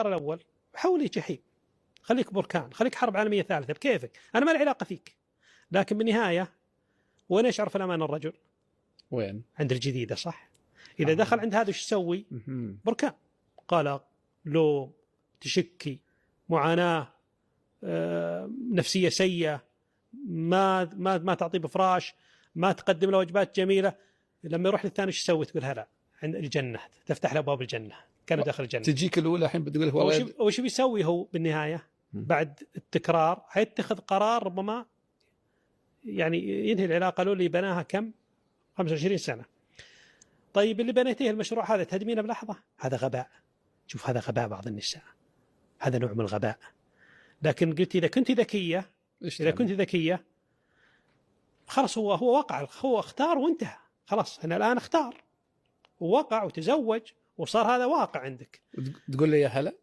الأول حولي جحيم، خليك بركان، خليك حرب عالمية ثالثة بكيفك، أنا ما لي علاقة فيك. لكن بالنهاية وين يشعر في الأمان الرجل؟ وين؟ عند الجديدة، صح؟ إذا دخل عند هذا وش يسوي؟ بركان، قلق، لوم، تشكي، معاناة، نفسية سيئة، ما تعطي بفراش، ما تقدم له وجبات جميلة. لما يروح للثاني وش يسوي؟ تقول هلا عند الجنة، تفتح له أبواب الجنة كانوا داخل الجنة. تجيك الأولى الحين بتقول والله وش بيسوي هو بالنهاية؟ بعد التكرار حيتخذ قرار ربما يعني ينهي العلاقة له اللي بناها كم 25 سنة. طيب اللي بنيته المشروع هذا تهدمينه بلحظة؟ هذا غباء. شوف هذا غباء بعض النساء، هذا نوع من الغباء. لكن قلت إذا كنت ذكية خلاص، هو وقع، هو اختار وانتهى خلاص. أنا الآن اختار ووقع وتزوج وصار هذا واقع عندك. تقول لي يا هلا